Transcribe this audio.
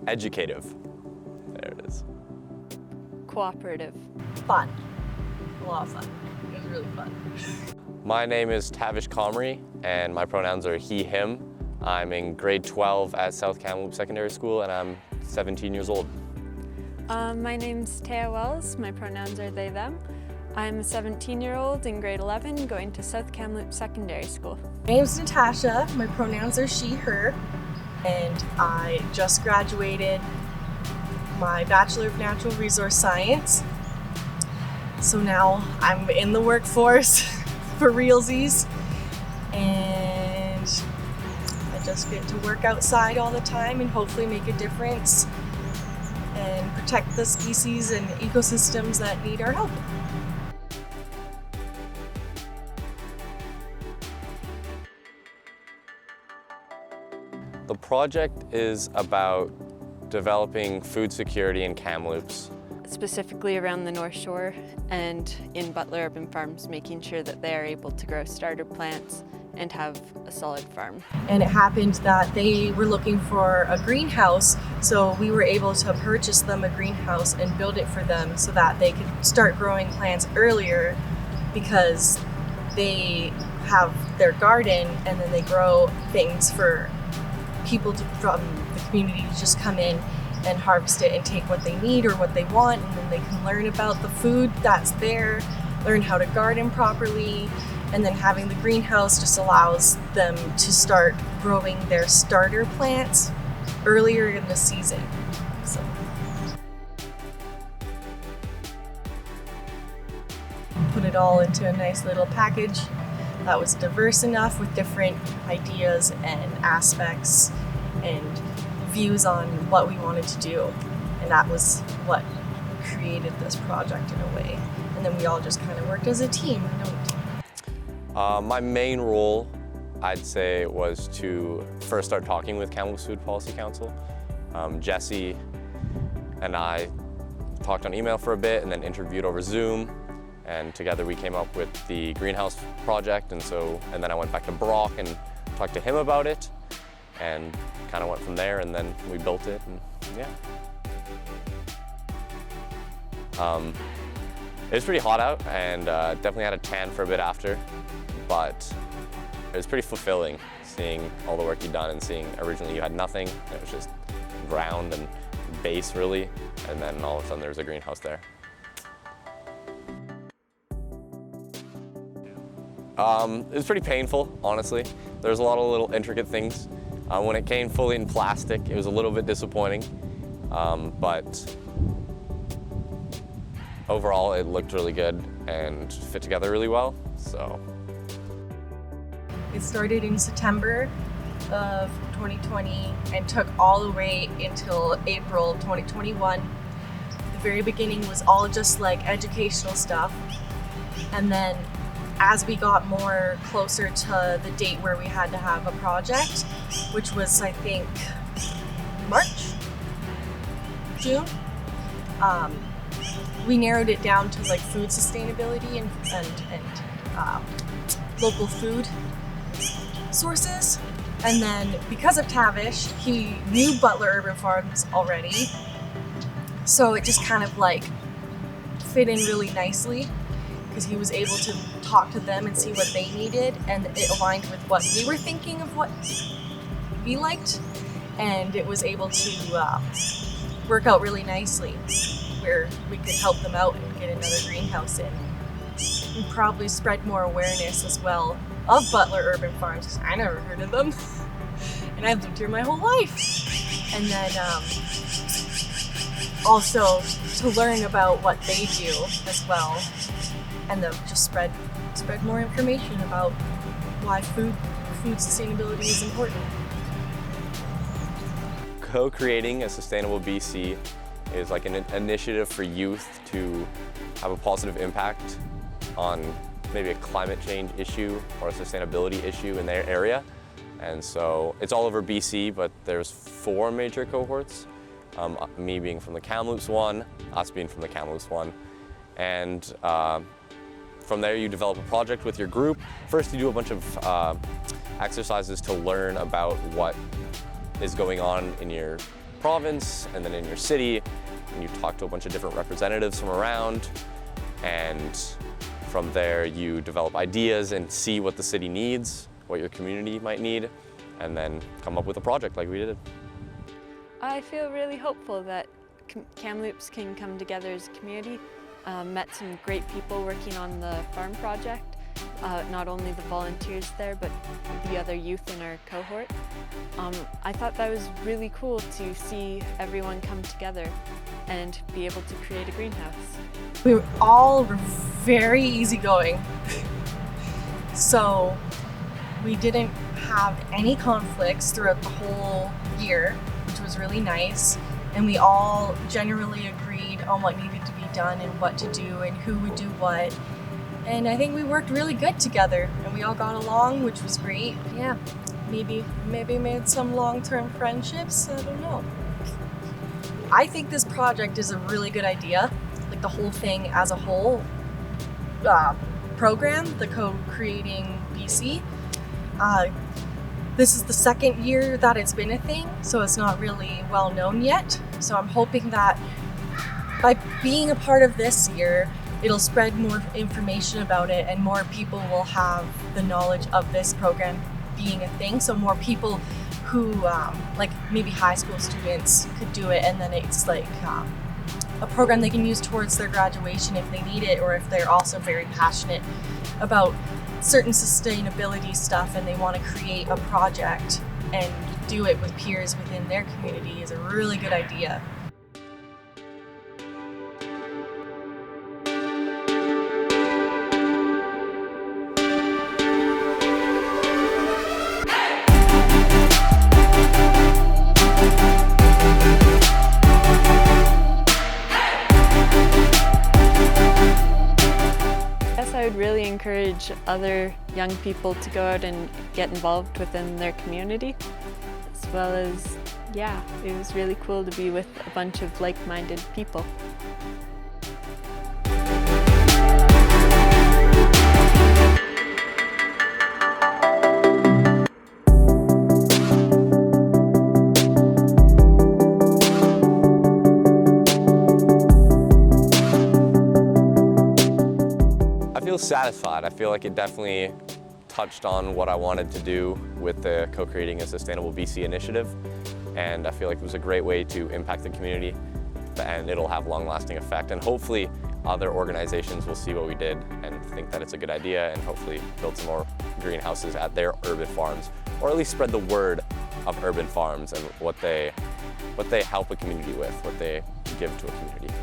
Educative. There it is. Cooperative. Fun. A lot of fun. It was really fun. My name is Tavish Comrie, and my pronouns are he, him. I'm in grade 12 at South Kamloops Secondary School, and I'm 17 years old. My name's Taya Wells. My pronouns are they, them. I'm a 17-year-old in grade 11 going to South Kamloops Secondary School. My name's Natasha. My pronouns are she, her. And I just graduated my Bachelor of Natural Resource Science. So now I'm in the workforce for realsies. And I just get to work outside all the time and hopefully make a difference and protect the species and ecosystems that need our help. The project is about developing food security in Kamloops. Specifically around the North Shore and in Butler Urban Farms, making sure that they are able to grow starter plants and have a solid farm. And it happened that they were looking for a greenhouse, so we were able to purchase them a greenhouse and build it for them so that they could start growing plants earlier, because they have their garden and then they grow things for people from the community to just come in and harvest it and take what they need or what they want, and then they can learn about the food that's there, learn how to garden properly, and then having the greenhouse just allows them to start growing their starter plants earlier in the season. So put it all into a nice little package that was diverse enough with different ideas and aspects and views on what we wanted to do. And that was what created this project in a way. And then we all just kind of worked as a team. My main role, I'd say, was to first start talking with Kamloops Food Policy Council. Jesse and I talked on email for a bit and then interviewed over Zoom. And together we came up with the greenhouse project, and then I went back to Brock and talked to him about it, and kind of went from there, and then we built it, and yeah. It was pretty hot out, and definitely had a tan for a bit after, but it was pretty fulfilling seeing all the work you'd done and seeing originally you had nothing. It was just ground and base really, and then all of a sudden there was a greenhouse there. It was pretty painful, honestly. There's a lot of little intricate things. When it came fully in plastic, it was a little bit disappointing, but overall it looked really good and fit together really well, so. It started in September of 2020 and took all the way until April 2021. The very beginning was all just like educational stuff, and then as we got more closer to the date where we had to have a project, which was I think March, June, we narrowed it down to like food sustainability and local food sources. And then because of Tavish, he knew Butler Urban Farms already, so it just kind of like fit in really nicely, because he was able to talk to them and see what they needed, and it aligned with what we were thinking of what we liked, and it was able to work out really nicely where we could help them out and get another greenhouse in, and probably spread more awareness as well of Butler Urban Farms, because I never heard of them and I've lived here my whole life. And then also to learn about what they do as well, and then just spread more information about why food sustainability is important. Co-creating a sustainable BC is like an initiative for youth to have a positive impact on maybe a climate change issue or a sustainability issue in their area. And so it's all over BC, but there's 4 major cohorts, me being from the Kamloops one, us being from the Kamloops one. And from there you develop a project with your group. First you do a bunch of exercises to learn about what is going on in your province and then in your city, and you talk to a bunch of different representatives from around, and from there you develop ideas and see what the city needs, what your community might need, and then come up with a project like we did. I feel really hopeful that Kamloops can come together as a community. Met some great people working on the farm project, not only the volunteers there, but the other youth in our cohort. I thought that was really cool to see everyone come together and be able to create a greenhouse. We were all very easygoing, so we didn't have any conflicts throughout the whole year, which was really nice, and we all generally agreed on what needed to be done and what to do and who would do what. And I think we worked really good together and we all got along, which was great. Yeah, maybe made some long-term friendships, I don't know. I think this project is a really good idea, like the whole thing as a whole program, the Co-Creating BC. This is the second year that it's been a thing, so it's not really well known yet. So I'm hoping that by being a part of this year, it'll spread more information about it and more people will have the knowledge of this program being a thing. So more people who, like maybe high school students could do it, and then it's like a program they can use towards their graduation if they need it, or if they're also very passionate about certain sustainability stuff and they want to create a project and do it with peers within their community is a really good idea. I would really encourage other young people to go out and get involved within their community, as well as, yeah, it was really cool to be with a bunch of like-minded people. I feel satisfied. I feel like it definitely touched on what I wanted to do with the Co-Creating a Sustainable BC initiative, and I feel like it was a great way to impact the community, and it'll have long-lasting effect, and hopefully other organizations will see what we did and think that it's a good idea, and hopefully build some more greenhouses at their urban farms, or at least spread the word of urban farms and what they help a community with, what they give to a community.